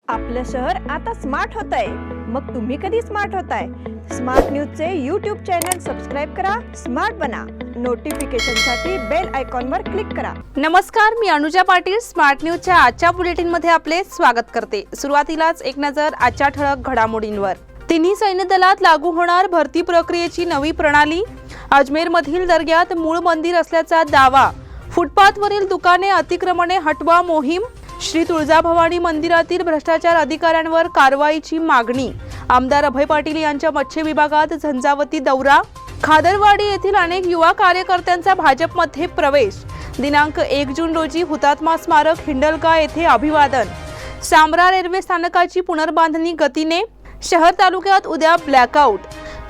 आपलं शहर आता स्मार्ट होतंय. मग तुम्ही कधी स्मार्ट होताय? स्मार्ट न्यूजचे YouTube चॅनल सबस्क्राइब करा, स्मार्ट बना. नोटिफिकेशनसाठी बेल आयकॉनवर क्लिक करा. नमस्कार, मी अनुजा पाटील. स्मार्ट न्यूजच्या आजच्या बुलेटिनमध्ये आपले स्वागत करते. सुरुवातीलाच एक नजर आजच्या ठळक घडामोडींवर. तिन्ही सैन्य दलात लागू होणार भरती प्रक्रियेची नवी प्रणाली. अजमेरमधील दर्ग्यात मूळ मंदिर असल्याचा दावा. फुटपाथवरील दुकाने अतिक्रमणे हटवा मोहीम. श्री तुळजाभवानी मंदिरातील भ्रष्टाचार अधिकाऱ्यांवर कारवाईची मागणी. आमदार अभय पाटील यांच्या मत्स्य विभागात झंझावती दौरा. खादरवाडी येथील अनेक युवा कार्यकर्त्यांचा भाजपमध्ये प्रवेश. दिनांक 1 जून रोजी हुतात्मा स्मारक हिंडलगा येथे अभिवादन. सांब्रा रेल्वे स्थानकाची पुनर्बांधणी गतीने. शहर तालुक्यात उद्या ब्लॅकआउट.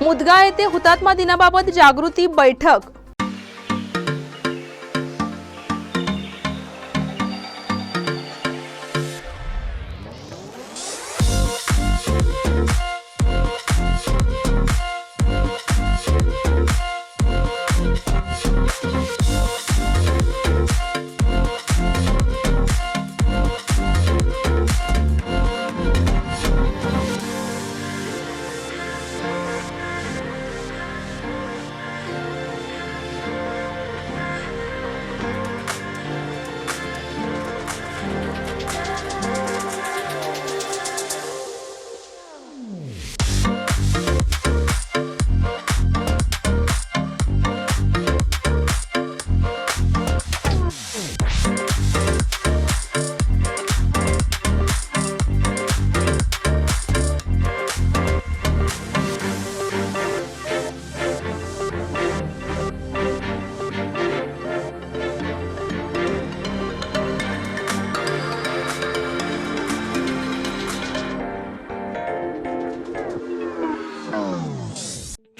मुदगा येथे हुतात्मा दिनाबाबत जागृती बैठक.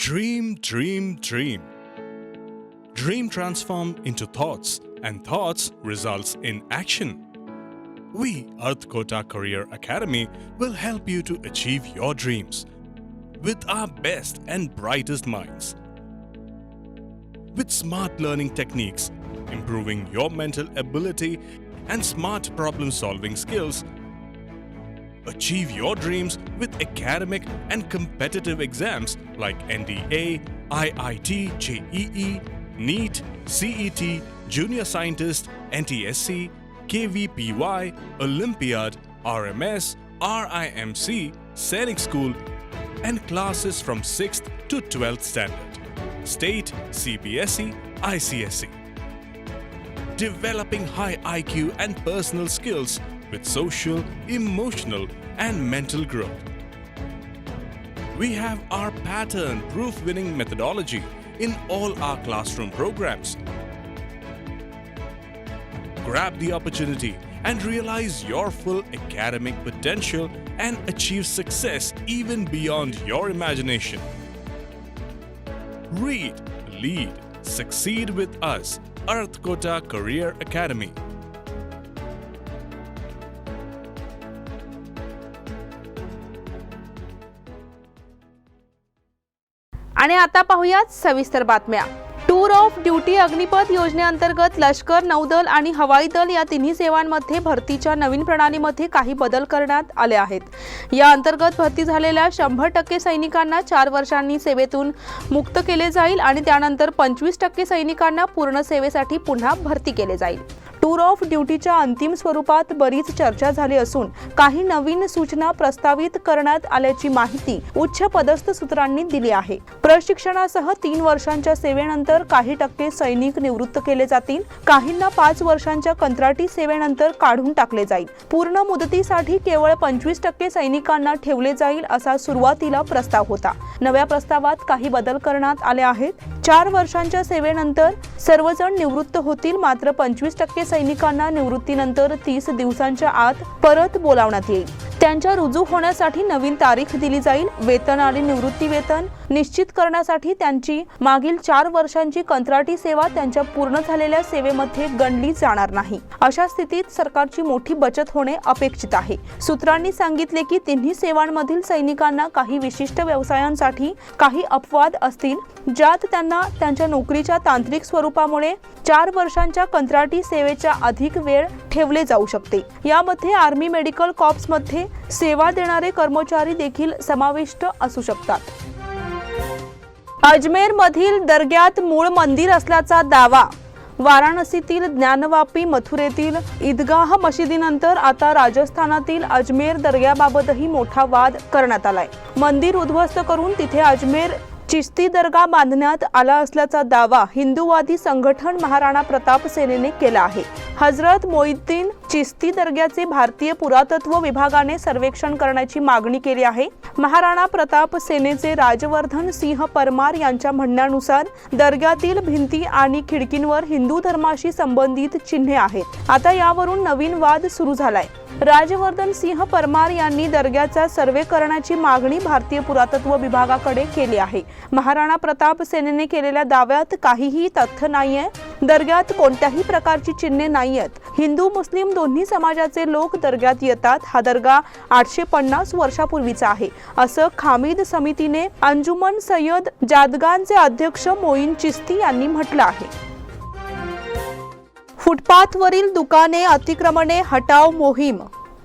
Dream, dream, dream. Dream transform into thoughts, and thoughts results in action. We, Earth Kota Career Academy, will help you to achieve your dreams with our best and brightest minds. With smart learning techniques, improving your mental ability and smart problem-solving skills, achieve your dreams with academic and competitive exams like NDA, IIT, JEE, NEET, CET, Junior Scientist, NTSC, KVPY, Olympiad, RMS, RIMC, Sainik School, and classes from 6th to 12th standard, state, CBSE, ICSE. Developing high IQ and personal skills with social, emotional, and mental growth. We have our pattern-proof winning methodology in all our classroom programs. Grab the opportunity and realize your full academic potential and achieve success even beyond your imagination. Read, lead, succeed with us, Earth Kota Career Academy. आणि आता पाहूयात सविस्तर बातम्या. Tour of duty Agnipath योजनेअंतर्गत लष्कर, नौदल आणि हवाई दल या तिन्ही सेवांमध्ये भरतीच्या नवीन प्रणालीमध्ये काही बदल करण्यात आले आहेत. या अंतर्गत भरती झालेल्या 100% सैनिकांना 4 वर्षांनी सेवेतून मुक्त केले जाईल आणि त्यानंतर 25% सैनिकांना पूर्ण सेवेसाठी पुन्हा भरती केले जाईल. टूर ऑफ ड्युटीच्या अंतिम स्वरूपात बरीच चर्चा झाली असून काही नवीन सूचना प्रस्तावित करण्यात आल्याची माहिती उच्च पदस्थ सूत्रांनी दिली आहे. प्रशिक्षणासह 3 वर्षांच्या सेवेनंतर काही टक्के सैनिक निवृत्त केले जातील. काहींना 5 वर्षांच्या कंत्राटी सेवेनंतर काढून टाकले जाईल. पूर्ण मुदतीसाठी केवळ 25% सैनिकांना ठेवले जाईल असा सुरुवातीला प्रस्ताव होता. नव्या प्रस्तावात काही बदल करण्यात आले आहेत. 4 वर्षांच्या सेवेनंतर सर्वजण निवृत्त होतील, मात्र 25% सैनिकांना निवृत्तीनंतर 30 दिवसांच्या आत परत बोलावण्यात येईल. त्यांच्या रुजू होण्यासाठी नवीन तारीख दिली जाईल. वेतन आणि निवृत्ती वेतन निश्चित करण्यासाठी त्यांची मागील 4 वर्षांची कंत्राटी सेवा त्यांच्या पूर्ण झालेल्या सेवेमध्ये गणली जाणार नाही. अशा स्थितीत सरकारची मोठी बचत होणे अपेक्षित आहे. सूत्रांनी सांगितले की तिन्ही सेवांमधील सैनिकांना काही विशिष्ट व्यवसायांसाठी काही अपवाद असतील, ज्यात त्यांना त्यांच्या नोकरीच्या तांत्रिक स्वरूपामुळे 4 वर्षांच्या कंत्राटी सेवेच्या अधिक वेळ ठेवले जाऊ शकते. यामध्ये आर्मी मेडिकल कॉर्प्समध्ये सेवा देणारे कर्मचारी देखील समाविष्ट असू शकतात. अजमेरमधील दर्ग्यात मूळ मंदिर असल्याचा दावा. वाराणसीतील ज्ञानवापी, मथुरेतील ईदगाह मशिदीनंतर आता राजस्थानातील अजमेर दर्ग्याबाबतही मोठा वाद करण्यात आलाय. मंदिर उद्ध्वस्त करून तिथे अजमेर चिश्ती दर्गा बांधण्यात आला असल्याचा दावा हिंदूवादी संघटन महाराणा प्रताप सेनेने केला आहे. हजरत मोईनुद्दीन चिश्ती दर्ग्याचे भारतीय पुरातत्व विभागाने सर्वेक्षण करण्याची मागणी केली आहे. महाराणा प्रताप सेनेचे राजवर्धन सिंह परमार यांच्या म्हणण्यानुसार दर्ग्यातील भिंती आणि खिडकींवर हिंदू धर्माशी संबंधित चिन्हे आहेत. आता यावरून नवीन वाद सुरू झालाय. राजवर्धन सिंह परमार यांनी दर्ग्याचा सर्वे करण्याची मागणी भारतीय पुरातत्व विभागाकडे केली आहे. महाराणा प्रताप सेनेने केलेल्या दाव्यात काहीही तथ्य नाहीये. दर्ग्यात कोणत्याही प्रकारची चिन्हे नाहीयेत. हिंदू मुस्लिम दोन्ही समाजाचे लोक दर्ग्यात येतात. हा दर्गा 850 वर्षापूर्वीचा आहे, असं खामीद समितीने अंजुमन सय्यद जादगानचे अध्यक्ष मोईन चिश्ती यांनी म्हटलं आहे. फुटपाथवरील दुकाने अतिक्रमणे हटाव मोहीम.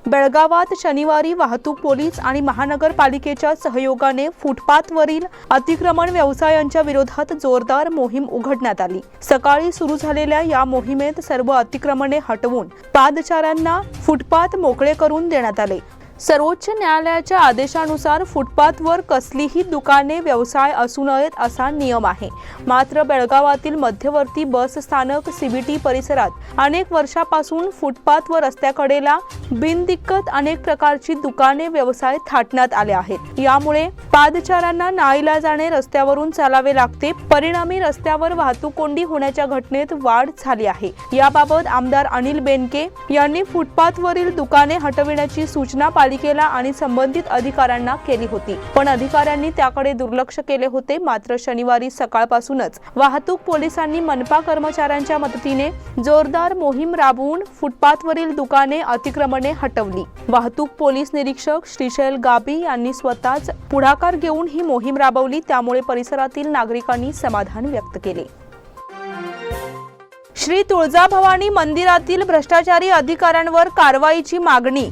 बेळगावात शनिवारी वाहतूक पोलीस आणि महानगरपालिकेच्या सहयोगाने फुटपाथवरील अतिक्रमण व्यवसायांच्या विरोधात जोरदार मोहीम उघडण्यात आली. सकाळी सुरू झालेल्या या मोहिमेत सर्व अतिक्रमणे हटवून पादचाऱ्यांना फुटपाथ मोकळे करून देण्यात आले. सर्वोच्च न्यायालयाच्या आदेशानुसार फुटपाथवर कसलीही दुकाने, व्यवसाय असू नयेत असा नियम आहे. मात्र बेळगावातील मध्यवर्ती बस स्थानक सीबीटी परिसरात अनेक वर्षापासून फुटपाथ व रस्त्याकडेला बिनदिक्कत अनेक प्रकारची दुकाने, व्यवसाय थाटण्यात आले आहेत. यामुळे पादचाऱ्यांना नाईलाजाने रस्त्यावरून चालावे लागते. परिणामी रस्त्यावर वाहतूक कोंडी होण्याच्या घटनेत वाढ झाली आहे. याबाबत आमदार अनिल बेनके यांनी फुटपाथवरील दुकाने हटविण्याची सूचना पालिकेला आणि संबंधित अधिकाऱ्यांना केली होती, पण अधिकाऱ्यांनी त्याकडे दुर्लक्ष केले होते. मात्र शनिवारी सकाळपासूनच वाहतूक पोलिसांनी मनपा कर्मचाऱ्यांच्या मदतीने जोरदार मोहीम राबवून फुटपाथवरील दुकाने, अतिक्रमणे हटवली. वाहतूक पोलीस निरीक्षक श्रीशैल गाबी यांनी स्वतःच पुढाकार घेऊन ही मोहीम राबवली. त्यामुळे परिसरातील नागरिकांनी समाधान व्यक्त केले. श्री तुळजाभवानी मंदिरातील भ्रष्टाचारी अधिकाऱ्यांवर कारवाईची मागणी.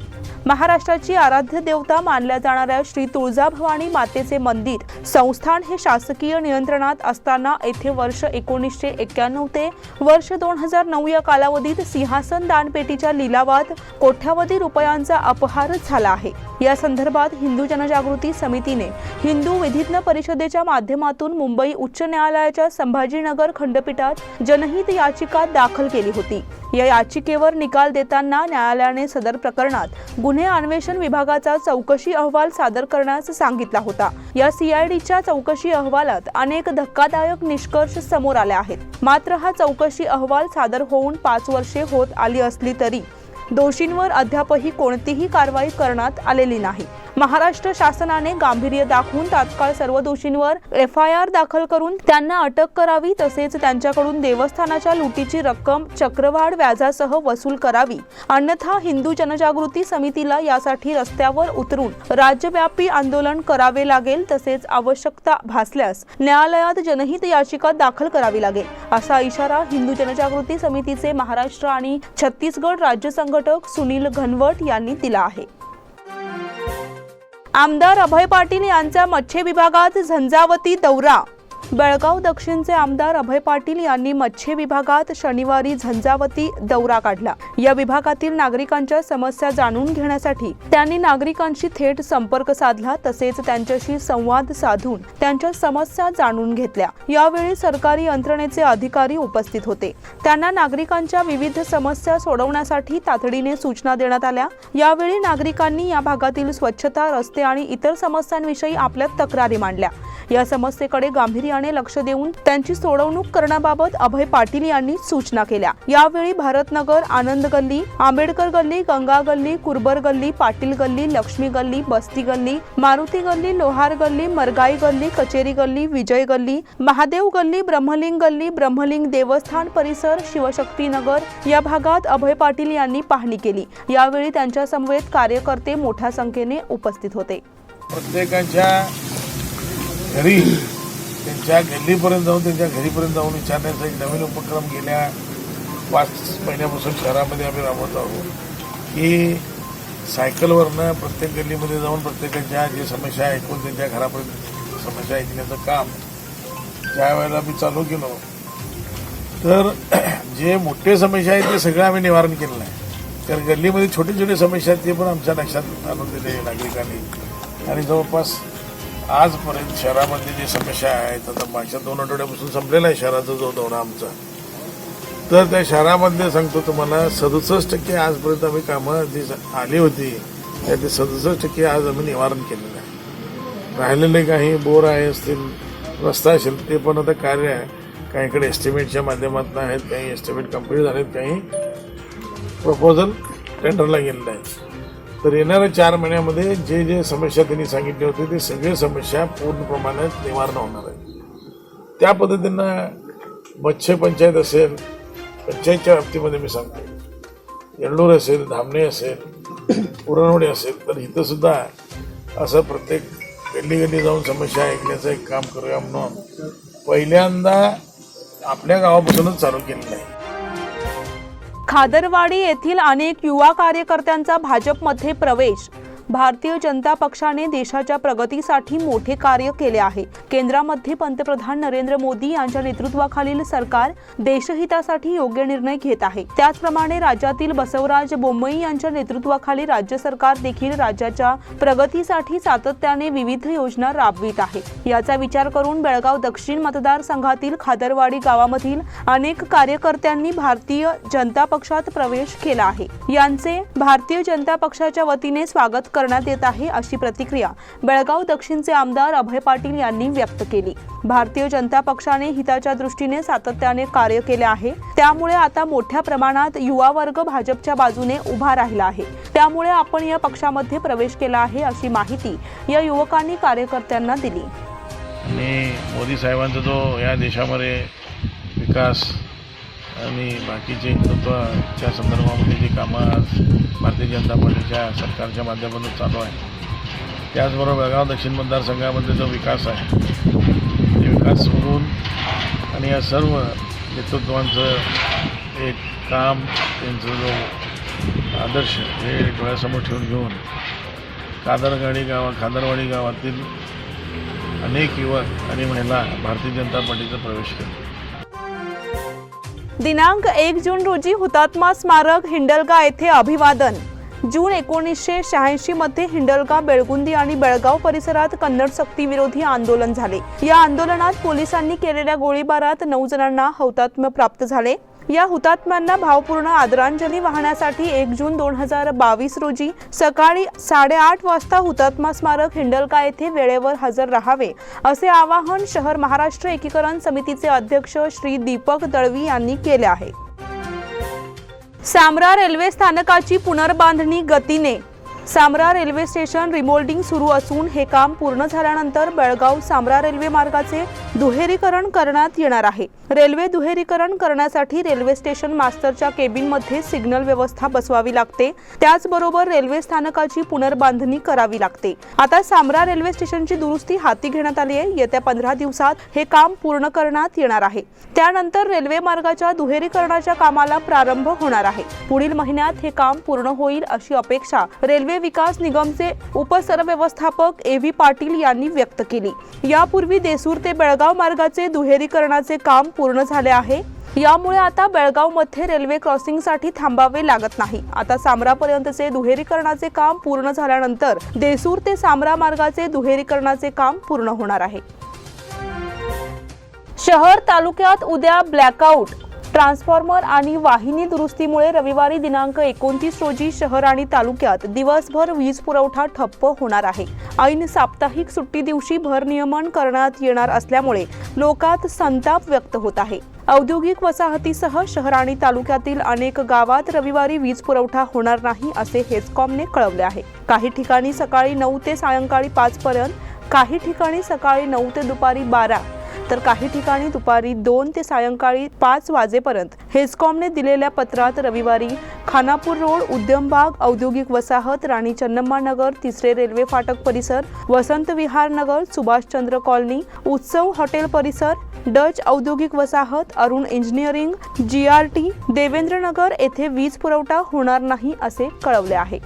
महाराष्ट्राची आराध्य देवता मानल्या जाणाऱ्या श्री तुळजाभवानी मातेचे मंदिर संस्थान हे शासकीय नियंत्रणात असताना येथे वर्ष 1991 ते वर्ष 2009 या कालावधीत सिंहासन दानपेटीच्या लिलावात कोट्यावधी रुपयांचा अपहार झाला आहे. या संदर्भात हिंदू जनजागृती समितीने हिंदू विधिज्ञ परिषदेच्या माध्यमातून मुंबई उच्च न्यायालयाच्या संभाजीनगर खंडपीठात जनहित याचिका दाखल केली होती. या याचिकेवर निकाल देताना न्यायालयाने सदर प्रकरणात गुन्हे अन्वेषण विभागाचा चौकशी अहवाल सादर करण्यास सांगितला होता. या सीआयडीच्या चौकशी अहवालात अनेक धक्कादायक निष्कर्ष समोर आले आहेत. मात्र हा चौकशी अहवाल सादर होऊन 5 वर्षे होत आली असली तरी दोषींवर अद्यापही कोणतीही कारवाई करण्यात आलेली नाही. महाराष्ट्र शासनाने गांभीर्य दाखवून तात्काळ सर्व दोषींवर FIR दाखल करून त्यांना अटक करावी, तसेच त्यांच्याकडून देवस्थानाच्या लुटीची रक्कम चक्रवाढ व्याजासह वसूल करावी. अन्यथा हिंदू जनजागृती समितीला यासाठी रस्त्यावर उतरून राज्यव्यापी आंदोलन करावे लागेल. तसेच आवश्यकता भासल्यास न्यायालयात जनहित याचिका दाखल करावी लागेल, असा इशारा हिंदू जनजागृती समितीचे महाराष्ट्र आणि छत्तीसगड राज्य संघटक सुनील घनवट यांनी दिला आहे. आमदार अभय पाटील यांचा मच्छे विभागात झंझावती दौरा. बेळगाव दक्षिणचे आमदार अभय पाटील यांनी मच्छे विभागात शनिवारी झंझावती दौरा काढला. या विभागातील नागरिकांच्या समस्या जाणून घेण्यासाठी त्यांनी नागरिकांशी थेट संपर्क साधला, तसेच त्यांच्याशी संवाद साधून त्यांच्या समस्या जाणून घेतल्या. यावेळी सरकारी यंत्रणेचे अधिकारी उपस्थित होते. त्यांना नागरिकांच्या विविध समस्या सोडवण्यासाठी तातडीने सूचना देण्यात आल्या. यावेळी नागरिकांनी या भागातील स्वच्छता, रस्ते आणि इतर समस्यांविषयी आपल्या तक्रारी मांडल्या. या समस्येकडे गांभीर्याने गांभीर्याने लक्ष देऊन त्यांची सोडवणूक करण्याबाबत अभय पाटील यांनी सूचना केल्या। यावेळी भारतनगर, आनंद गल्ली, आंबेडकर गल्ली, गंगा गल्ली, कुरबर गल्ली, पाटील गल्ली, लक्ष्मी गल्ली, बस्ती गल्ली, मारुती गल्ली, लोहार गल्ली, मरगाई गल्ली, कचेरी गल्ली, विजय गल्ली, महादेव गल्ली, ब्रह्मलिंग गल्ली, ब्रह्मलिंग देवस्थान परिसर, शिवशक्ती नगर या भागात अभय पाटील यांनी पाहणी केली। यावेळी त्यांच्या समवेत कार्यकर्ते मोठ्या संख्येने उपस्थित होते। प्रत्येकाच्या घरी, त्यांच्या गल्लीपर्यंत जाऊन, त्यांच्या घरीपर्यंत जाऊन विचारण्याचा एक नवीन उपक्रम गेल्या 5 महिन्यापासून शहरामध्ये आम्ही राबवत आहोत की सायकलवरनं प्रत्येक गल्लीमध्ये जाऊन प्रत्येकाच्या जे समस्या ऐकून त्यांच्या घरापर्यंत समस्या ऐकण्याचं काम ज्या वेळेला आम्ही चालू केलो तर जे मोठे समस्या आहेत ते सगळं आम्ही निवारण केलेलं आहे। तर गल्लीमध्ये छोटे छोटे समस्या आहेत ते पण आमच्या लक्षात आणून दिले नागरिकांनी आणि जवळपास आजपर्यंत शहरामध्ये जे समस्या आहेत, आता मागच्या 2 आठवड्यापासून संपलेला आहे शहराचा जो दौरा आमचा, तर त्या शहरामध्ये सांगतो तुम्हाला 67% आजपर्यंत आम्ही कामं जी आली होती त्या ते 67% आज आम्ही निवारण केलेलं आहे। राहिलेले काही बोर आहे असतील, रस्ता असेल ते पण आता कार्य आहे, काहीकडे एस्टिमेटच्या माध्यमातून आहेत, काही एस्टिमेट कंप्लीट झालेत, काही प्रपोजल टेंडरला गेलेलं आहे। तर येणाऱ्या 4 महिन्यामध्ये जे जे समस्या त्यांनी सांगितले होते ते सगळे समस्या पूर्ण प्रमाणात निवारण होणार आहे। त्या पद्धतीनं मत्स्य पंचायत असेल, पंचायतच्या बाबतीमध्ये मी सांगतो, येळूर असेल, धामणे असेल, पुरणवडी असेल, तर इथं सुद्धा असं प्रत्येक गल्ली गल्ली जाऊन समस्या ऐकण्याचं एक काम करूया म्हणून पहिल्यांदा आपल्या गावापासूनच चालू केलेलं आहे। खादरवाडी येथील अनेक युवा कार्यकर्त्यांचा भाजपमध्ये प्रवेश। भारतीय जनता पक्षाने देशाच्या प्रगतीसाठी मोठे कार्य केले आहे। केंद्रामध्ये पंतप्रधान नरेंद्र मोदी यांच्या नेतृत्वाखालील सरकार देशहितासाठी योग्य निर्णय घेत आहे। त्याचप्रमाणे राज्यातील बसवराज बोम्मई यांच्या नेतृत्वाखाली राज्य सरकार देखील राज्याच्या प्रगतीसाठी सातत्याने विविध योजना राबवित आहे। याचा विचार करून बेळगाव दक्षिण मतदारसंघातील खादरवाडी गावामधील अनेक कार्यकर्त्यांनी भारतीय जनता पक्षात प्रवेश केला आहे। यांचे भारतीय जनता पक्षाच्या वतीने स्वागत करण्यात येत आहे, अशी प्रतिक्रिया बेळगाव दक्षिणचे आमदार अभय पाटील यांनी व्यक्त केली। भारतीय जनता पक्षाने हिताच्या दृष्टीने सातत्याने कार्य केले आहे, त्यामुळे आता मोठ्या प्रमाणात युवा वर्ग भाजपच्या बाजूने उभा राहिला आहे, त्यामुळे आपण या पक्षामध्ये प्रवेश केला आहे, अशी माहिती या युवकांनी कार्यकर्त्यांना दिली। आणि मोदी साहेबांचा जो या देशामध्ये विकास आणि बाकीचे हिंदुत्वाच्या संदर्भामध्ये जी कामं आज भारतीय जनता पार्टीच्या सरकारच्या माध्यमातून चालू आहे, त्याचबरोबर बेळगाव दक्षिण मतदारसंघामध्ये जो विकास आहे ते विकास सोडून आणि या सर्व नेतृत्वांचं एक काम, त्यांचं जो आदर्श हे डोळ्यासमोर ठेवून घेऊन खादरवाडी गावातील अनेक युवक आणि महिला भारतीय जनता पार्टीचा प्रवेश केला। दिनांक 1 जून रोजी हुतात्मा स्मारक हिंडलगा येथे अभिवादन। जून 1986 मध्ये हिंडलगा, बेळगुंदी आणि बेळगाव परिसरात कन्नड सक्ती विरोधी आंदोलन झाले। या आंदोलनात पोलिसांनी केलेल्या गोळीबारात 9 जणांना हौतात्म्य प्राप्त झाले। या हुतात्म्यांना भावपूर्ण आदरांजली वाहण्यासाठी 1 जून 2022 रोजी सकाळी 8:30 वाजता हुतात्मा स्मारक हिंडलगा येथे वेळेवर हजर राहावे, असे आवाहन शहर महाराष्ट्र एकीकरण समितीचे अध्यक्ष श्री दीपक दळवी यांनी केले आहे। सामरा रेल्वे स्थानकाची पुनर्बांधणी गतीने। सामरा रेल्वे स्टेशन रिमोल्डिंग सुरू असून हे काम पूर्ण झाल्यानंतर बेळगाव सामरा रेल्वे मार्गाचे दुहेरीकरण करण्यात येणार आहे। रेल्वे दुहेरीकरण करण्यासाठी रेल्वे स्टेशन मास्टरच्या केबिनमध्ये सिग्नल व्यवस्था बसवावी लागते, त्याचबरोबर रेल्वे स्थानकाची पुनर्बांधणी करावी लागते। आता सामरा रेल्वे स्टेशनची दुरुस्ती हाती घेण्यात आली आहे। येत्या 15 दिवसात हे काम पूर्ण करण्यात येणार आहे। त्यानंतर रेल्वे मार्गाच्या दुहेरीकरणाच्या कामाला प्रारंभ होणार आहे। पुढील महिन्यात हे काम पूर्ण होईल, अशी अपेक्षा रेल्वे विकास निगमचे उपसरव्यवस्थापक ए.व्ही. पाटील यांनी व्यक्त केली। यापूर्वी देसूर ते बेळगाव मार्गाचे दुहेरीकरणाचे काम पूर्ण झाले आहे। यामुळे आता बेळगावमध्ये रेल्वे क्रॉसिंगसाठी थांबावे लागत नाही। आता सामरापर्यंतचे दुहेरीकरणाचे काम पूर्ण झाल्यानंतर देसूर ते सामरा मार्गाचे दुहेरीकरणाचे काम पूर्ण होणार आहे। शहर तालुक्यात उद्या ब्लॅकआउट। ट्रान्सफॉर्मर आणि वाहिनी दुरुस्तीमुळे रविवारी दिनांक 29 रोजी शहर आणि तालुक्यात दिवसभर वीज पुरवठा ठप्प होणार आहे. ऐन साप्ताहिक सुट्टी दिवशी भरनियमन करण्यात येणार असल्यामुळे लोकात संताप व्यक्त होत आहे. औद्योगिक वसाहतीसह शहर आणि तालुक्यातील अनेक गावात रविवारी वीज पुरवठा होणार नाही असे हेस्कॉमने कळवले आहे. काही ठिकाणी सकाळी 9 ते सायंकाळी 5 पर्यंत, काही ठिकाणी सकाळी 9 ते दुपारी 12, तर काही ठिकाणी दुपारी 2 ते सायंकाळी 5 वाजेपर्यंत. हेस्कॉमने दिलेल्या पत्रात रविवारी खानापूर रोड, उद्यमबाग, औद्योगिक वसाहत, राणी चन्नम्मा नगर, 3रे रेल्वे फाटक परिसर, वसंत विहार नगर, सुभाषचंद्र कॉलनी, उत्सव हॉटेल परिसर, डच औद्योगिक वसाहत, अरुण इंजिनिअरिंग, GRT, देवेंद्र नगर येथे वीज पुरवठा होणार नाही असे कळवले आहे.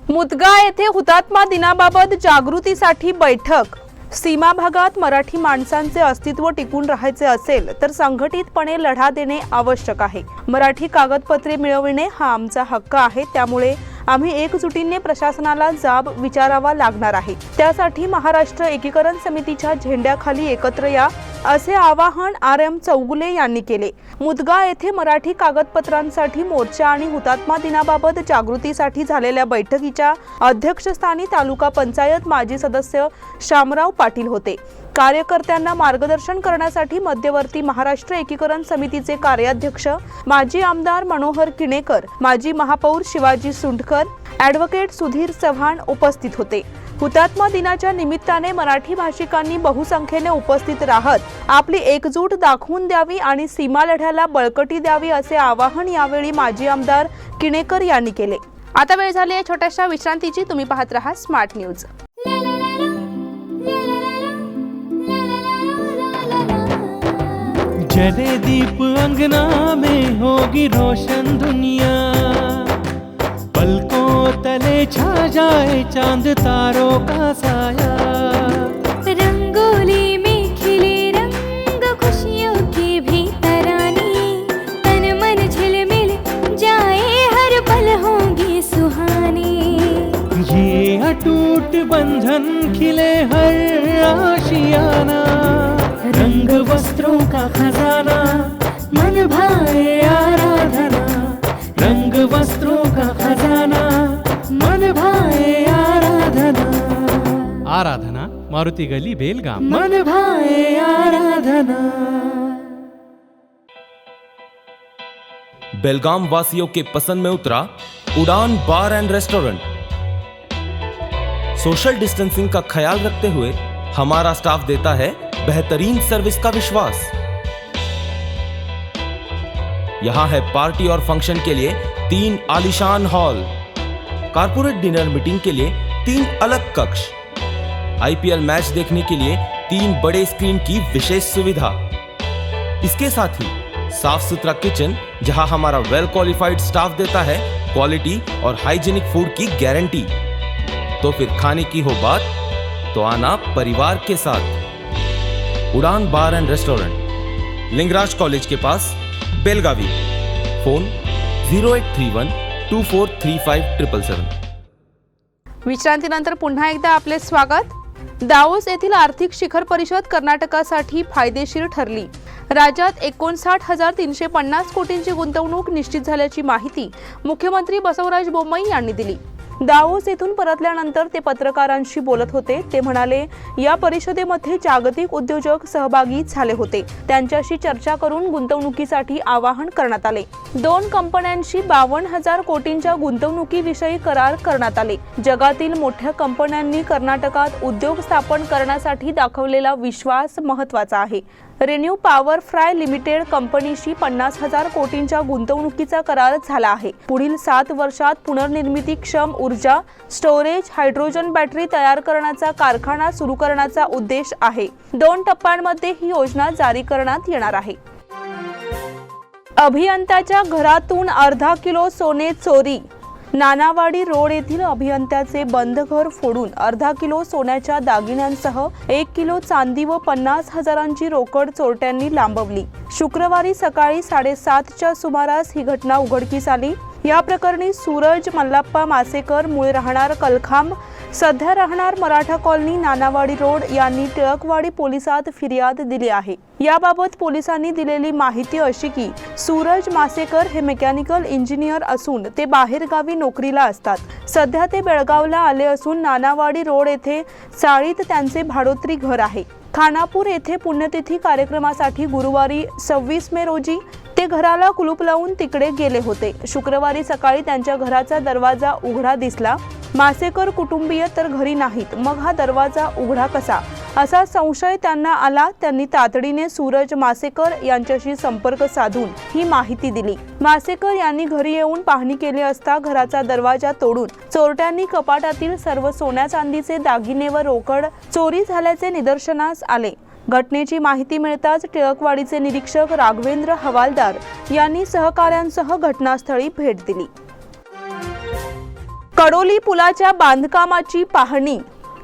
मुदगा येथे हुतात्मा दिनाबाबत जागृतीसाठी बैठक. सीमा भागात मराठी माणसांचे अस्तित्व टिकून राहायचे असेल तर संघटितपणे लढा देणे आवश्यक आहे. मराठी कागदपत्रे मिळविणे हा आमचा हक्क आहे. त्यामुळे आम्ही एकजुटीने प्रशासनाला जाब विचारावा लागणार आहे. त्यासाठी महाराष्ट्र एकीकरण समितीच्या झेंड्याखाली एकत्र या असे आवाहन RM चौगुले यांनी केले. मुदगा येथे मराठी कागदपत्रांसाठी मोर्चा आणि हुतात्मा दिनाबाबत जागृतीसाठी झालेल्या बैठकीच्या अध्यक्षस्थानी तालुका पंचायत माजी सदस्य शामराव पाटील होते. कार्यकर्त्यांना मार्गदर्शन करण्यासाठी मध्यवर्ती महाराष्ट्र एकीकरण समितीचे कार्याध्यक्ष माजी आमदार मनोहर किणेकर, माजी महापौर शिवाजी सुंडकर, ॲडव्होकेट सुधीर चव्हाण उपस्थित होते. हुतात्मा दिनाच्या निमित्ताने मराठी भाषिकांनी बहुसंख्येने उपस्थित राहत आपली एकजूट दाखवून द्यावी आणि सीमा लढ्याला बळकटी द्यावी असे आवाहन यावेळी माजी आमदार किणेकर यांनी केले. आता वेळ झाली आहे छोट्याशा विश्रांतीची. तुम्ही पाहत रहा स्मार्ट न्यूज. जले दीप अंगना में होगी रोशन दुनिया, पलकों तले छा जाए चांद तारों का साया, रंगोली में खिले रंग खुशियों के भी तराने, तन मन झिलमिल जाए हर पल होंगे सुहाने, ये अटूट बंधन खिले हर आशियाना, रंग वस्त्रों का खजाना मन भाए आराधना, रंग वस्त्रों का खजाना मन भाए आराधना. आराधना मारुति गली बेलगाम. मन भाए आराधना. बेलगाम वासियों के पसंद में उतरा उड़ान बार एंड रेस्टोरेंट. सोशल डिस्टेंसिंग का ख्याल रखते हुए हमारा स्टाफ देता है बेहतरीन सर्विस का विश्वास. यहां है पार्टी और फंक्शन के लिए 3 आलीशान हॉल, कारपोरेट डिनर मीटिंग के लिए 3 अलग कक्ष, IPL मैच देखने के लिए 3 बड़े स्क्रीन की विशेष सुविधा. इसके साथ ही साफ सुथरा किचन जहां हमारा वेल क्वालिफाइड स्टाफ देता है क्वालिटी और हाइजीनिक फूड की गारंटी. तो फिर खाने की हो बात तो आना परिवार के साथ. उड़ान बार एंड रेस्टोरेंट, लिंगराज कॉलेज के पास, बेलगावी. फोन 0831 2435 विश्रांतीनंतर पुन्हा एकदा आपले स्वागत. दावोस येथील आर्थिक शिखर परिषद कर्नाटकासाठी फायदेशीर ठरली. राज्यात 59,350 कोटींची गुंतवणूक निश्चित झाल्याची माहिती मुख्यमंत्री बसवराज बोम्मई यांनी दिली. दावोस येथून परतल्यानंतर ते पत्रकारांशी बोलत होते. ते म्हणाले, या परिषदेमध्ये जागतिक उद्योजक सहभागी झाले होते. त्यांच्याशी चर्चा करून गुंतवणुकीसाठी आवाहन करण्यात आले. 2 कंपन्यांशी 52,000 कोटींच्या गुंतवणुकीविषयी करार करण्यात आले. जगातील मोठ्या कंपन्यांनी कर्नाटकात उद्योग स्थापन करण्यासाठी दाखवलेला विश्वास महत्त्वाचा आहे. रेन्यू पॉवर फ्राय लिमिटेड कंपनीशी 50,000 कोटींच्या गुंतवणुकीचा करार झाला आहे. पुढील 7 वर्षात पुनर्निर्मितीक्षम ऊर्जा, स्टोरेज, हायड्रोजन बॅटरी तयार करण्याचा कारखाना सुरू करण्याचा उद्देश आहे. 2 टप्प्यांमध्ये ही योजना जारी करण्यात येणार आहे. अभियंत्याच्या घरातून अर्धा किलो सोने चोरी. नानावाडी रोड येथील अभियंत्याचे बंद घर फोडून अर्धा किलो सोन्याच्या दागिन्यांसह 1 किलो चांदी व 50,000ची रोकड चोरट्यांनी लांबवली. शुक्रवारी सकाळी 7:30च्या सुमारास ही घटना उघडकीस आली. या प्रकरणी सूरज मल्लाप्पा मासेकर, मूळ राहणार कलखांब, सध्या राहणार मराठा कॉलनी नानावाडी रोड यांनी टिळकवाडी पोलिसात फिर्याद दिली आहे। याबाबत पोलिसांनी दिलेली माहिती अशी की सूरज मासेकर हे मेकॅनिकल इंजिनियर असून ते बाहेरगावी नोकरीला असतात। सध्या ते बेळगावला आले असून नानावाडी रोड येथे चाळीत त्यांचे भाडोत्री घर आहे। खानापूर येथे पुण्यतिथी कार्यक्रमासाठी गुरुवारी 26 मे रोजी ते घराला कुलूप लावून तिकडे गेले होते। शुक्रवारी सकाळी त्यांच्या घराचा दरवाजा उघडा दिसला। मासेकर कुटुंबीय तर घरी नाहीत, मग हा दरवाजा उघडा कसा असा संशय त्यांना आला। त्यांनी तातडीने सूरज मासेकर यांच्याशी संपर्क साधून ही माहिती दिली। मासेकर यांनी घरी येऊन पाहणी केली असता घराचा दरवाजा तोडून चोरट्यांनी कपाटातील सर्व सोन्या चांदीचे दागिने व रोकड चोरी झाल्याचे निदर्शनास आले। घटनेची माहिती मिळताच टिळकवाडीचे निरीक्षक राघवेंद्र हवालदार यांनी सहकाऱ्यांसह घटनास्थळी भेट दिली। कडोली पुलाच्या बांधकामाची पाहणी।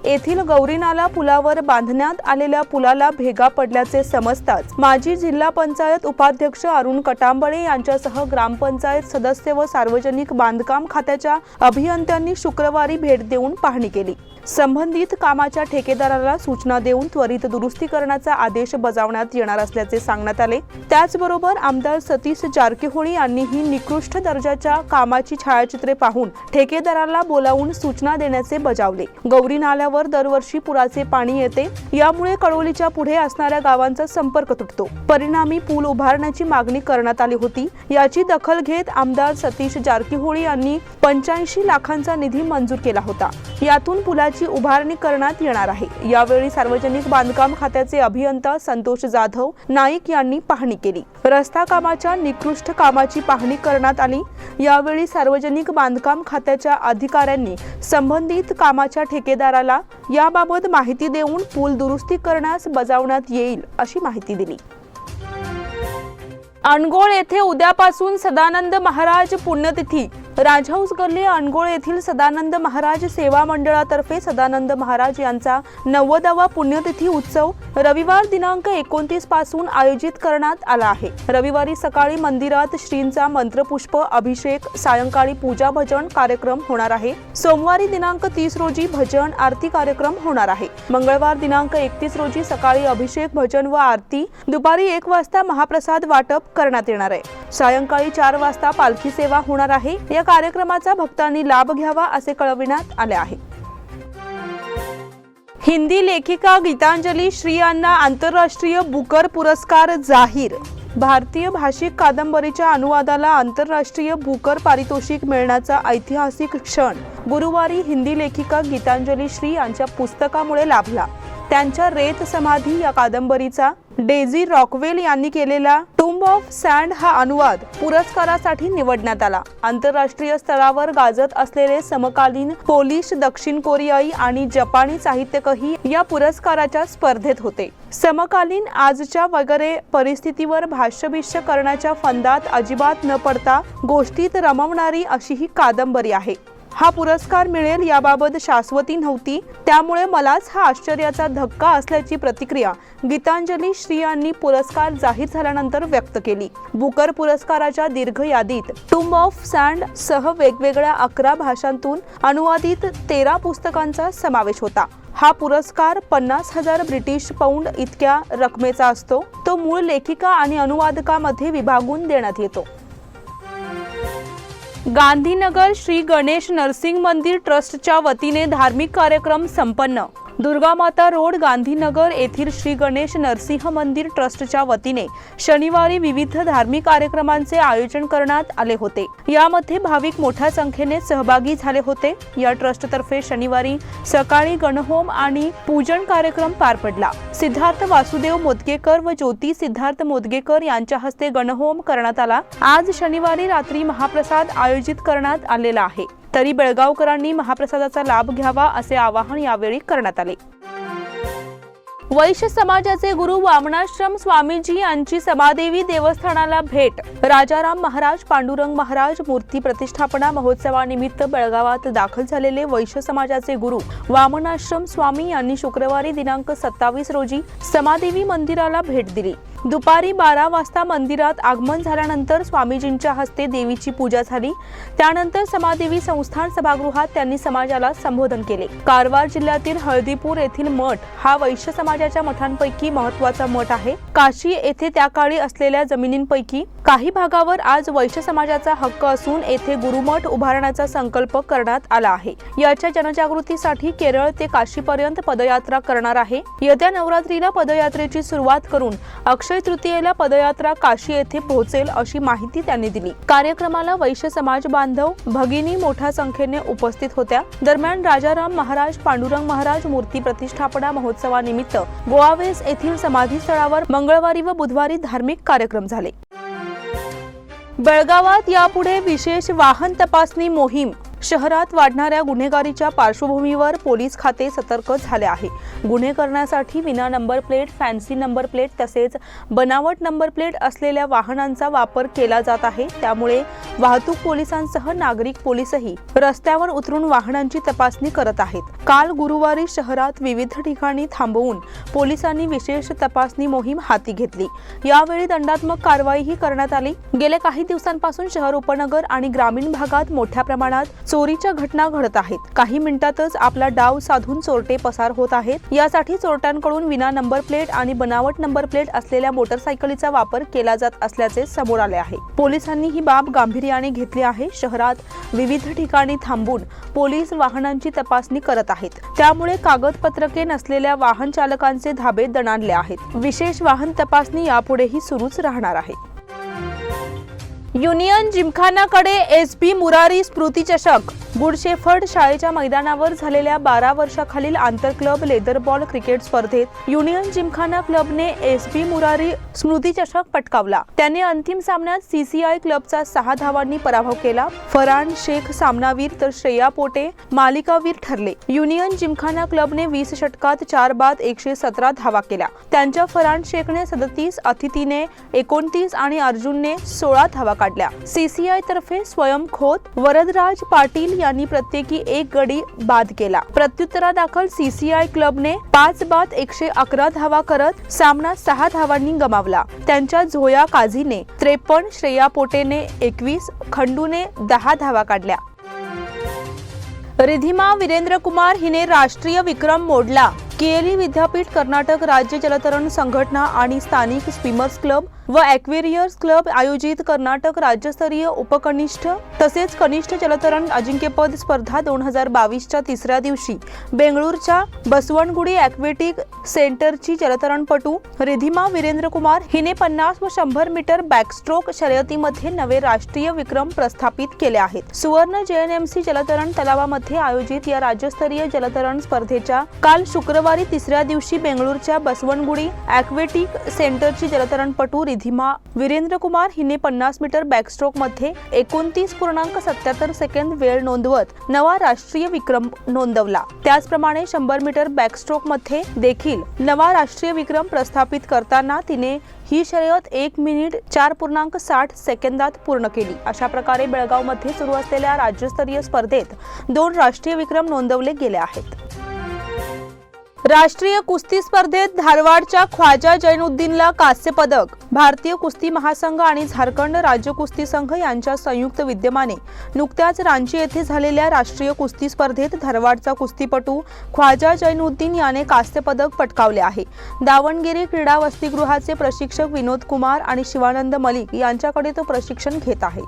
येथील गौरीनाला पुलावर बांधण्यात आलेल्या पुलाला भेगा पडल्याचे समजताच माजी जिल्हा पंचायत उपाध्यक्ष अरुण कटांबळे यांच्यासह ग्रामपंचायत सदस्य व सार्वजनिक बांधकाम खात्याच्या अभियंत्यांनी शुक्रवारी भेट देऊन पाहणी केली। संबंधित कामाच्या ठेकेदाराला सूचना देऊन त्वरित दुरुस्ती करण्याचा आदेश बजावण्यात येणार असल्याचे सांगण्यात आले। त्याचबरोबर आमदार सतीश जारकीहोळी यांनीही निकृष्ट दर्जाच्या कामाची छायाचित्रे पाहून ठेकेदाराला बोलावून सूचना देण्याचे बजावले। गौरी नाल्यावर दरवर्षी पुराचे पाणी येते, यामुळे कडोलीच्या पुढे असणाऱ्या गावांचा संपर्क तुटतो। परिणामी पूल उभारण्याची मागणी करण्यात आली होती। याची दखल घेत आमदार सतीश जारकीहोळी यांनी 85 लाखांचा निधी मंजूर केला होता। यातून पुलाची उभारणी करण्यात येणार आहे। यावेळी सार्वजनिक बांधकाम खात्याचे अभियंता संतोष जाधव नाईक यांनी पाहणी केली। रस्ता कामाच्या निकृष्ट कामाची पाहणी करण्यात आली। यावेळी सार्वजनिक बांधकाम खात्याच्या अधिकाऱ्यांनी संबंधित कामाच्या ठेकेदाराला याबाबत माहिती देऊन पूल दुरुस्ती करण्यास बजावण्यात येईल अशी माहिती दिली। अनगोळ येथे उद्यापासून सदानंद महाराज पुण्यतिथी। राजहंस गल्ली अनगोळ येथील सदानंद महाराज सेवा मंडळातर्फे सदानंद महाराज यांचा 90वा पुण्यतिथी उत्सव रविवार दिनांक 29 पासून आयोजित करण्यात आला आहे। रविवारी सकाळी मंदिरात श्रींचा मंत्रपुष्प अभिषेक, सायंकाळी पूजा भजन कार्यक्रम होणार आहे। सोमवारी दिनांक 30 रोजी भजन आरती कार्यक्रम होणार आहे। मंगळवार दिनांक 31 रोजी सकाळी अभिषेक, भजन व आरती, दुपारी 1 वाजता महाप्रसाद वाटप करण्यात येणार आहे। सायंकाळी 4 वाजता पालखी सेवा होणार आहे। या कार्यक्रमाचा भक्तांनी लाभ घ्यावा असे कळविण्यात आले आहे। हिंदी लेखिका गीतांजली श्री यांना आंतरराष्ट्रीय बुकर पुरस्कार जाहीर। भारतीय भाषिक कादंबरीच्या अनुवादाला आंतरराष्ट्रीय बुकर पारितोषिक मिळण्याचा ऐतिहासिक क्षण गुरुवारी हिंदी लेखिका गीतांजली श्री यांच्या पुस्तकामुळे लाभला। त्यांच्या रेत समाधी या कादंबरीचा डेझी रॉकवेल यांनी केलेला टूम्ब ऑफ सँड हा अनुवाद पुरस्कारासाठी निवडण्यात आला। आंतरराष्ट्रीय स्तरावर गाजत असलेले समकालीन पोलिश, दक्षिण कोरियाई आणि जपानी साहित्यिकही या पुरस्काराच्या स्पर्धेत होते। समकालीन आजच्या वगैरे परिस्थितीवर भाष्यभिष्य करण्याच्या फंदात अजिबात न पडता गोष्टीत रमवणारी अशी ही कादंबरी आहे। हा पुरस्कार मिळेल याबाबत शाश्वती नव्हती, त्यामुळे मलाच हा आश्चर्याचा धक्का असल्याची प्रतिक्रिया गीतांजली श्री यांनी पुरस्कार जाहीर झाल्यानंतर व्यक्त केली। बुकर पुरस्काराच्या दीर्घ यादीत टूम्ब ऑफ सँड सह वेगवेगळ्या 11 भाषांतून अनुवादित 13 पुस्तकांचा समावेश होता। हा पुरस्कार 50,000 ब्रिटिश पाउंड इतक्या रकमेचा असतो। तो मूळ लेखिका आणि अनुवादकामध्ये विभागून देण्यात येतो। गांधीनगर श्री गणेश नरसिंह मंदिर ट्रस्टच्या वतीने धार्मिक कार्यक्रम संपन्न। दुर्गामाता रोड गांधीनगर येथील श्री गणेश नरसिंह मंदिर ट्रस्टच्या वतीने शनिवारी विविध धार्मिक कार्यक्रमांचे आयोजन करण्यात आले होते। यामध्ये भाविक मोठ्या संख्येने सहभागी झाले होते। या ट्रस्टतर्फे शनिवारी सकाळी गणहोम आणि पूजन कार्यक्रम पार पडला। सिद्धार्थ वासुदेव मोदगेकर व ज्योती सिद्धार्थ मोदगेकर यांच्या हस्ते गणहोम करण्यात आला। आज शनिवारी रात्री महाप्रसाद आयोजित करण्यात आलेला आहे। तरी बेळगावकरांनी महाप्रसादाचा लाभ घ्यावा असे आवाहन यावेळी करण्यात आले। वैश्य समाजाचे गुरु वामनाश्रम स्वामीजी यांची समादेवी देवस्थानाला भेट। राजाराम महाराज, पांडुरंग महाराज मूर्ती प्रतिष्ठापना महोत्सवानिमित्त बेळगावात दाखल झालेले वैश्य समाजाचे गुरु वामनाश्रम स्वामी यांनी शुक्रवारी दिनांक 27 रोजी समादेवी मंदिराला भेट दिली। दुपारी 12 वाजता मंदिरात आगमन झाल्यानंतर स्वामीजींच्या हस्ते देवीची पूजा झाली. त्यानंतर समादेवी संस्थान सभागृहात त्यांनी समाजाला संबोधन केले. कारवार जिल्ह्यातील हळदीपूर येथील मठ हा वैश्य समाजाच्या मठांपैकी महत्त्वाचा मठ आहे. काशी येथे त्या काळी असलेल्या जमिनींपैकी काही भागावर आज वैश्य समाजाचा हक्क असून येथे गुरुमठ उभारण्याचा संकल्प करण्यात आला आहे. याच्या जनजागृतीसाठी केरळ ते काशीपर्यंत पदयात्रा करणार आहे. येत्या नवरात्रीला पदयात्रेची सुरुवात करून अक्षय तृतीयेला पदयात्रा काशी येथे पोहोचेल अशी माहिती त्यांनी दिली. कार्यक्रमाला वैश्य समाज बांधव भगिनी मोठ्या संख्येने उपस्थित होत्या. दरम्यान राजाराम महाराज पांडुरंग महाराज मूर्ती प्रतिष्ठापना महोत्सवानिमित्त गोवावेस येथील समाधी स्थळावर मंगळवारी व बुधवारी धार्मिक कार्यक्रम झाले. बेळगावात यापुढे विशेष वाहन तपासणी मोहीम. शहरात वाढणाऱ्या गुन्हेगारीच्या पार्श्वभूमीवर पोलीस खाते सतर्क झाले आहे. गुन्हे करण्यासाठी विना number plate, fancy number plate तसेच बनावट नंबर प्लेट असलेल्या वाहनांचा वापर केला जात आहे. त्यामुळे वाहतूक पोलिसांसह नागरिक पोलीसही रस्त्यावर उतरून वाहनांची तपासणी करत आहेत. काल गुरुवारी शहरात विविध ठिकाणी थांबवून पोलिसांनी विशेष तपासणी मोहीम हाती घेतली. यावेळी दंडात्मक कारवाईही करण्यात आली. गेल्या काही दिवसांपासून शहर उपनगर आणि ग्रामीण भागात मोठ्या प्रमाणात चोरीच्या घटना घडत आहेत. काही मिनिटातच आपला डाव साधून चोरटे पसार होत आहेत. यासाठी चोरट्यांकडून विना नंबर प्लेट आणि बनावट नंबर प्लेट असलेल्या मोटरसायकलीचा वापर केला जात असल्याचे समोर आले आहे. पोलिसांनी ही बाब गांभीर्याने घेतली आहे. शहरात विविध ठिकाणी थांबून पोलीस वाहनांची तपासणी करत आहेत. त्यामुळे कागदपत्रके नसलेल्या वाहन चालकांचे धाबे दणाणले आहेत. विशेष वाहन तपासणी यापुढेही सुरूच राहणार आहे. युनियन जिमखानाकडे एस.बी. मुरारी स्मृती चषक. गुडशेफर्ड शाळेच्या मैदानावर झालेल्या 12 वर्षाखालील आंतर क्लब लेदर बॉल क्रिकेट स्पर्धेत युनियन जिमखाना क्लबने एस.बी. मुरारी स्मृती चषक पटकावला. त्याने अंतिम सामन्यात सीसीआय क्लबचा 6 धावांनी पराभव केला. फरहान शेख सामनावीर तर श्रेया पोटे मालिकावीर ठरले. युनियन जिमखाना क्लबने 20 षटकात 4 बाद 117 धावा केल्या. त्यांच्या फरहान शेखने 37, अतिथीने 29 आणि अर्जुनने 16 धावा काढल्या. सीसीआय तर्फे स्वयं खोत, वरदराज पाटील यांनी प्रत्येकी 1 गडी बाद केला. प्रत्युत्तरादाखल सीसीआय क्लबने 5 बाद 111 धावा करत सामना 6 धावांनी गमावला. त्यांच्या झोया काझीने 53, श्रेया पोटेने 21, खंडूने 10 धावा काढल्या. रिधिमा वीरेंद्र कुमार हिने राष्ट्रीय विक्रम मोडला. केएलई विद्यापीठ, कर्नाटक राज्य जलतरण संघटना आणि स्थानिक स्विमर्स क्लब व ॲक्वेरियर्स क्लब आयोजित कर्नाटक राज्यस्तरीय उपकनिष्ठ तसेच कनिष्ठ जलतरण अजिंक्यपद स्पर्धा 2022च्या 3ऱ्या दिवशी बेंगळूरच्या बसवनगुडी ॲक्वेटिक सेंटरची जलतरणपटू रिधिमा वीरेंद्र कुमार हिने 50 व 100 मीटर बॅकस्ट्रोक शर्यतीमध्ये नवे राष्ट्रीय विक्रम प्रस्थापित केले आहेत. सुवर्ण JNMC जलतरण तलावामध्ये आयोजित या राज्यस्तरीय जलतरण स्पर्धेच्या काल शुक्रवारी 3ऱ्या दिवशी बेंगळूरच्या बसवनगुडी ॲक्वेटिक सेंटरची जलतरणपटू रिधिमा वीरेंद्र कुमार हिने 50 मीटर बॅकस्ट्रोक मध्ये 29.77 सेकंद वेळ नोंदवत नवा राष्ट्रीय विक्रम नोंदवला. त्याचप्रमाणे 100 मीटर बॅकस्ट्रोक मध्ये देखील नवा राष्ट्रीय विक्रम प्रस्थापित करताना तिने ही शर्यत 1 मिनिट 4.60 सेकंदात पूर्ण केली. अशा प्रकारे बेळगावमध्ये सुरू असलेल्या राज्यस्तरीय स्पर्धेत 2 राष्ट्रीय विक्रम नोंदवले गेले आहेत. राष्ट्रीय कुस्ती स्पर्धेत धारवाडच्या ख्वाजा जैनुद्दीनला कांस्य पदक. भारतीय कुस्ती महासंघ आणि झारखंड राज्य कुस्ती संघ यांच्या संयुक्त विद्यमाने नुकत्याच रांची येथे झालेल्या राष्ट्रीय कुस्ती स्पर्धेत धारवाडचा कुस्तीपटू ख्वाजा जैनुद्दीन याने कांस्य पदक पटकावले आहे. दावणगेरे क्रीडा वसतिगृहाचे प्रशिक्षक विनोद कुमार आणि शिवानंद मलिक यांच्याकडे तो प्रशिक्षण घेत आहे.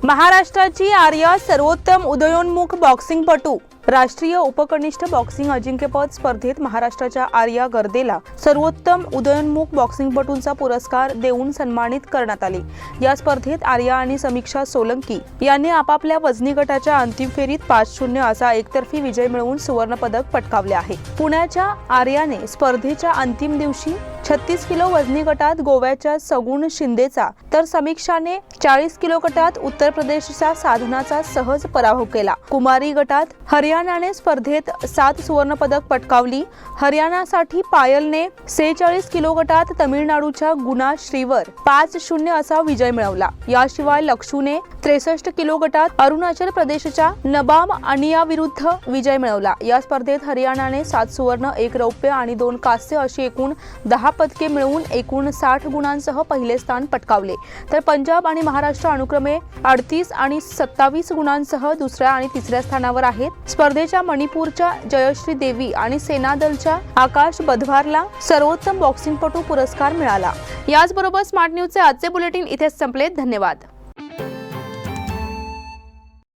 महाराष्ट्राची आर्या सर्वोत्तम उदयोन्मुख बॉक्सिंगपटू. राष्ट्रीय उपकनिष्ठ बॉक्सिंग अजिंक्यपद स्पर्धेत महाराष्ट्राच्या आर्या गर्देला सर्वोत्तम उदयोन्मुख बॉक्सिंगपटूंचा पुरस्कार देऊन सन्मानित करण्यात आले. या स्पर्धेत आर्या आणि समीक्षा सोलंकी यांनी आपापल्या वजनी गटाच्या अंतिम फेरीत 5-0 असा एकतर्फी विजय मिळवून सुवर्ण पदक पटकावले आहे. पुण्याच्या आर्याने स्पर्धेच्या अंतिम दिवशी 36 किलो वजनी गटात गोव्याच्या सगुण शिंदेचा तर समीक्षाने 40 किलो गटात उत्तर प्रदेशच्या साधनाचा सहज पराभव केला. कुमारी गटात हरियाणाने स्पर्धेत 7 सुवर्ण पदक पटकावली. हरियाणासाठी पायलने 46 किलो गटात तमिळनाडूच्या गुना श्रीवर 5-0 असा विजय मिळवला. याशिवाय लक्षूने 63 किलो गटात अरुणाचल प्रदेशच्या नबाम अनिया विरुद्ध विजय मिळवला. या स्पर्धेत हरियाणाने 7 सुवर्ण, 1 रौप्य आणि 2 कांस्य अशी एकूण 10 पदके मिळवून एकूण 60 गुणांसह पहिले स्थान पटकावले, तर पंजाब आणि महाराष्ट्र अनुक्रमे 38 आणि 27 गुणांसह दुसऱ्या आणि तिसऱ्या स्थानावर आहेत. स्पर्धेच्या मणिपूरच्या जयश्री देवी आणि सेनादलच्या आकाश बधवारला सर्वोत्तम बॉक्सिंगपटू पुरस्कार मिळाला. याचबरोबर स्मार्ट न्यूजचे आजचे बुलेटिन इथेच संपले. धन्यवाद.